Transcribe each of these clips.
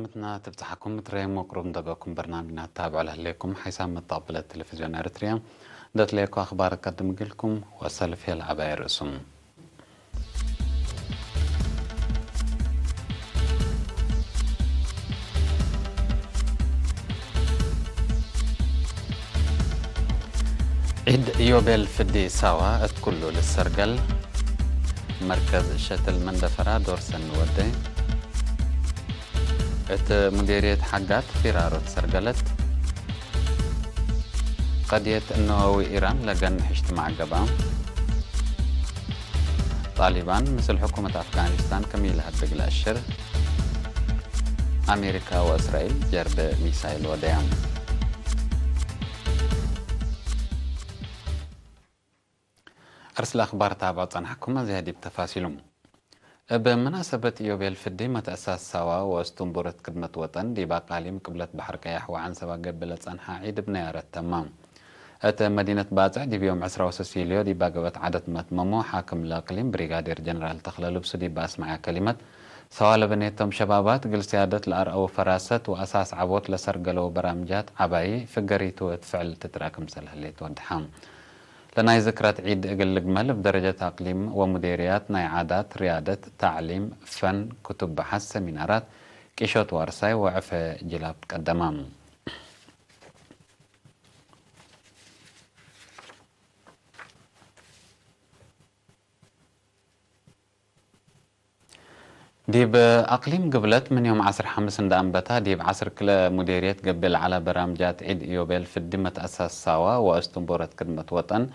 سلامتنا تفتحكم تريم وقرب دقاكم برنامجنا تابعوا لكم حسام مطابلة التلفزيون اريتريا دات ليكو اخبار قدم لكم واسالف هي العباية رئيسهم. عيد يوبيل فدي سوا اتكلوا للسرقل مركز شتل مندفرة دور سن ودي ات مديرية حقات فرارو تسرقلت قضية النووي إيران لقن اجتماع قبام طالبان مثل حكومة أفغانستان كميل هدق الأشر أمريكا وإسرائيل جرب ميسايل وديان. أرسل أخبار تابعة عن حكومة زي هذه بتفاصيلهم. بمناسبة يوبيل فدي ما تأساس سوا واستنبرت خدمة وطن دي باقاليم قبلت بحر كياح وعن سوا قبلت عنها عيد بنيارة تمام. أت مدينة بازع دي بيوم عسرة وسوسيليو دي باقوت عدد متممو حاكم لاقليم بريغادير جنرال تخللو بسودي باس مع كلمة سوال بنيتهم شبابات قل سيادة الأرأو فراسة وأساس عبوت لسرقلو برامجات عباي فقريتو تفعل تتراكم سلهليت ودحام. لناي ذكرت عيد اقل جمل بدرجة أقليم ومديريات ناي عادات ريادة تعليم فن كتب بحث سمينارات كيشوت وارساي وعفة جلاب قدمام. ديب أقليم قبلت من يوم عصر حمس عند أنبتا ديب عصر كل مديرية قبل على برامجات عيد يوبيل في الدمة أساس سوا واستنبورت خدمة وطن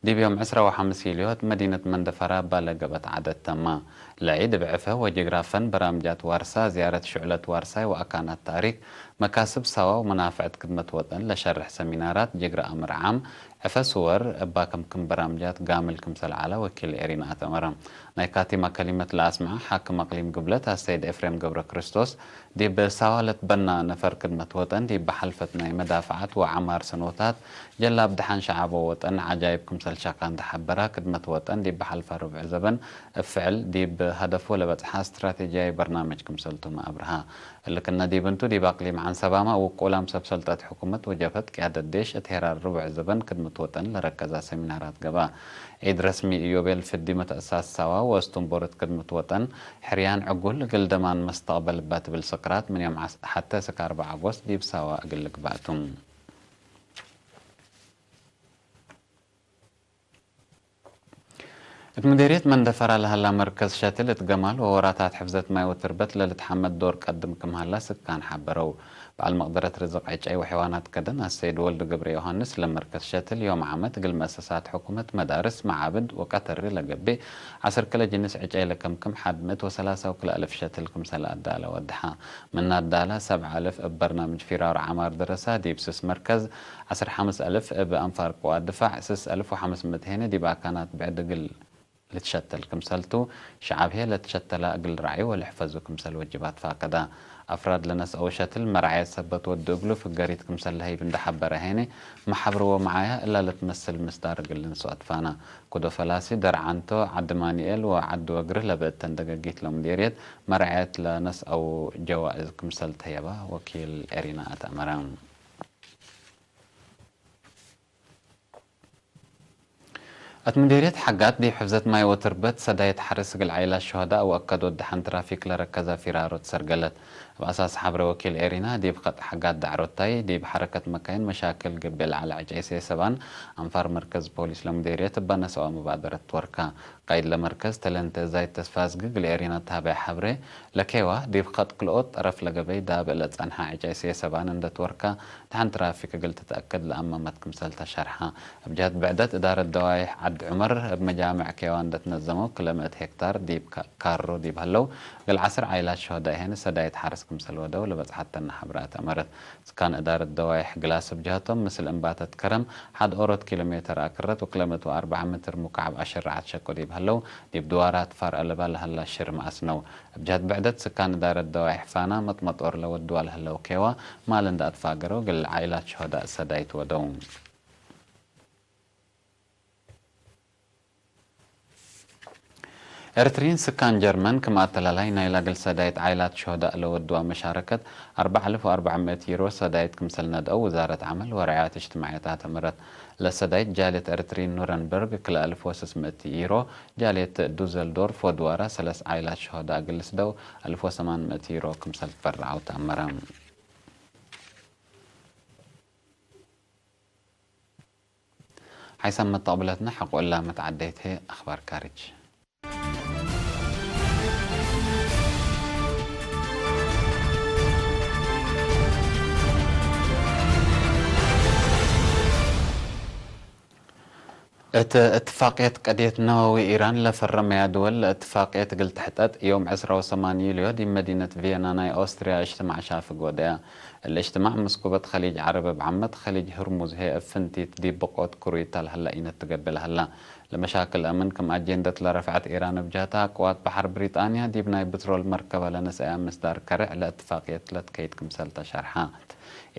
ديب يوم عسرة وحمس يليوت مدينة مندفرة بالقبت عدد تما العيد بعفة وجغرافا برامجات وارسا زيارة شعلة وارسا وأكانات تاريخ مكاسب سوا ومنافعة خدمة وطن لشرح سمينارات جغرا أمر عام عفة صور باكم برامجات قامل كمسل على وكيل إيرينا أتمرم نايكاتي ما كلمة الأسماء حاكم أقليم قبلتها السيد إفريم قبر كريستوس دي بسوالة بنا نفر خدمة وطن دي بحلفة ناي مدافعات وعمار سنوتات جلا بدحان شعب وطن عجائب كمسل شاقان تحبرها خدمة وطن دي بحلفة ربع زبن فعل دي بهدفه لبتحا استراتيجية برنامج كمسلتو ما أبرها اللي كنا دي بنتو دي باقليم عن سبامة وقولام سبسلطات حكومة وجفت قيادة ديش اتهرار ربع زبن خدمة وطن لركزها سمينارات قبا عيد رسمي يوبيل في الدمة أساس سوا واستنبورت خدمة وطن حريان عقول قل دمان مستقبل بات بالسكرات من يوم حتى سك 4 أغسطس دي بسوا أقلك باتم. مديرية مندفرة لهلا مركز شاتل اتقمال ووراتات حفظت ماي وتربت للتحمد دور قدم كم هلا سكان حبرو بعد مقدرة رزق عيش أي وحيوانات كدن السيد ولد قبر يوهانس لمركز شاتل يوم عامت قل مؤسسات حكومة مدارس معابد وقطر لقبي عصر كلا جنس عيش أي لكم حد 103 وكل ألف شاتل كم سلا الدالة ودحا من الدالة 7000 ببرنامج فرار عمار دراسة دي بسس مركز عصر 5000 بأنفار قوات دفاع 6500 هنا دي بقى كانت بعد قل لتشتل كمسلتو شعب هي لتشتل أقل رعي والحفظو كمسل وجبات فاقدا أفراد لناس أو شتل مرعي سبت ودقلو في قريت كمسل هاي بندحبر هيني محبرو معايا إلا لتمثل مصدار قل نسو أطفانا كدو فلاسي درعانتو عد مانيال وعد وقره لبقت تندقاقيت لمديريت مرعيت لناس أو جوائز كمسل تيبا وكيل إرينا أتأمران. مديرية حقات دي حفظت ماي وتربت سدايت حرس العائلة الشهداء وأكدوا الدحان ترافيك لركزة فرارو تسرقلت بأساس حبر وكيل إيرينا دي بقط حقات دعروتاي دي بحركة مكاين مشاكل قبل على عجيسي سبان أنفار مركز بوليس لمديرية تبانا سوا مبادرة توركا قايد لمركز تلنت زايد تسفاز قل إيرينا تابع حبري لكيوا دي بقط قلقوت أرف لقبي داب إلت أنها عجيسي سبان اند توركا دحان ترافيك قل تتأكد لأمامتكم سلطة شرحة بجهة بعدت إدارة دوايح عد عمر بمجامع كيوان تنظموا كلمة هكتار ديب كارو ديب هلو قل عصر عائلات شهداء هنا سدايت حارسكم سلوى ولا بس حتى النحبرات أمرت كان إدارة دوايح قلاس بجهتهم مثل إنباتة كرم حد أورد كيلومتر أكرت وكلمته 4 متر مكعب 10 عاد شكو ديب هلو ديب دوارات فار ألبال هلا الشرم أسنو بجهة بعدت سكان إدارة دوايح فانا مطمط أورلو الدوال هلو كيوا مالن دات فاقرو قل عائلات شهداء سدايت ودوم. إرترين سكان جرمن كما أتلالاي نايلا قل سدايت عائلات شهداء لودوا مشاركة 4400 يورو سدايت كمسل ندأو وزارة عمل ورعاية اجتماعية تمرت لسدايت جالية إرترين نورنبرغ كلا 1600 يورو جالية دوزلدورف ودوارا 3 عائلات شهداء قل سدو 1800 يورو كمسل فرعوا تأمرهم حيث متقبلتنا حق ولا متعديته أخبار كارج اتفاقية قضية نووي إيران لفرم يا دول اتفاقية قلت حتت يوم 28 يوليو دي مدينة فيينا ناي أوستريا اجتماع شافق ودايا الاجتماع مسكوبة خليج عرب بعمد خليج هرمز هي افنتيت دي بقوت كوريتا هلا إين تقبل هلا لمشاكل أمن كم أجندة لرفعت إيران بجهتها قوات بحر بريطانيا دي بناي بترول مركبة لنسأ مصدر كرع لاتفاقية لتكيت كمسلتا شرحات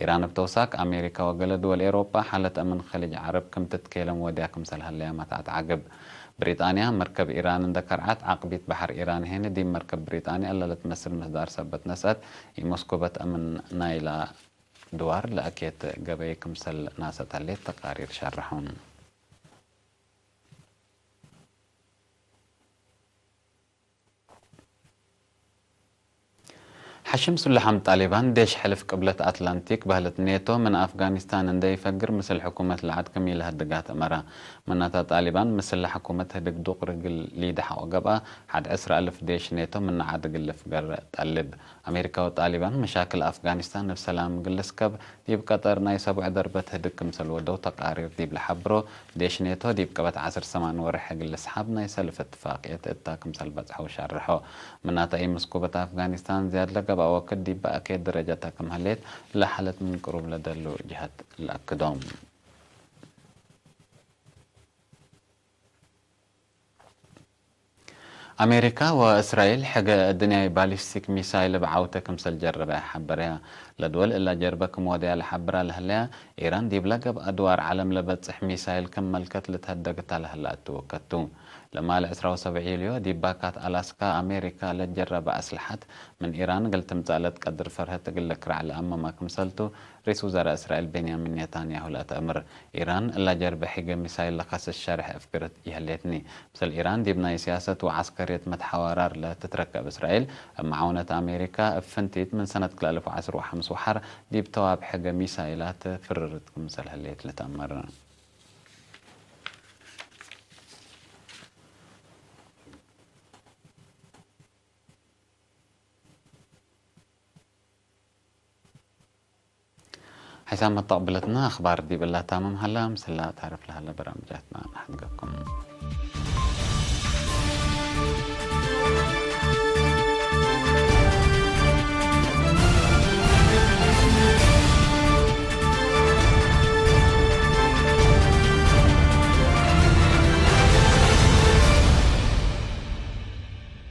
إيران بتوساك أمريكا وقل دول أوروبا حالة أمن خليج عرب كم تتكلم ودياكم سلها ما تعقب بريطانيا مركب إيران ذكرت عقبية بحر إيران هنا دي مركب بريطانيا اللي تمثل مصدر سبت نسأت مسكوبة أمن نايلة دوار لأكيد قبيكم سل ناسة اللي تقارير شرحون حشم سلحم طالبان ديش حلف قبلة أتلانتيك بهلت نيتو من أفغانستان اندي يفقر مثل حكومة العاد كميل هدقات أمرا مناتا طالبان مثل حكومة هدق دوق رجل ليدح وقبا حد 10,000 ديش نيتو من عاد قل فقر تقلب أمريكا وطالبان مشاكل أفغانستان نفسلام قلسكب ديب قطر ناي سبع دربت هدق مثل ودو تقارير ديب لحبرو ديش نيتو ديب قبت 10 سمان ورح قل سحاب ناي سلف اتفاقية اتاك مثل بزحو شرحو مناتا اي مسكوبة أفغانستان زياد لقب أو كدي بقى كي درجتها كم هليت لحلت من قروب لدلو جهة الأكدوم أمريكا وإسرائيل حاجة الدنيا باليستيك ميسايل بعوتة كمسل جربها حبرها لدول إلا جربكم وديا لحبرها لهلا إيران دي بلقب أدوار عالم لبتسح ميسايل كمل كتلة هدقت لهلا توكتو لما العسرة وسبعيليو دي باكات ألاسكا أمريكا لتجرب أسلحة من إيران قلت متالت قدر فرها تقول لك رعل أما ما كمسلتو رئيس وزراء إسرائيل بنيامين نتنياهو لا تأمر إيران إلا جرب حاجة ميسايل لقاس الشارح أفكرت يهليتني مثل إيران دي بناي سياسة وعسكرية متحوارار لا تتركب إسرائيل معونة أمريكا فنتيت من سنة 2010 وحر دي بتواب حاجة ميسايلات فررت كمسل هليت لتأمر حسام مطقبلتنا أخبار دي بالله تمام هلا مسلا تعرف لها برامجاتنا نحن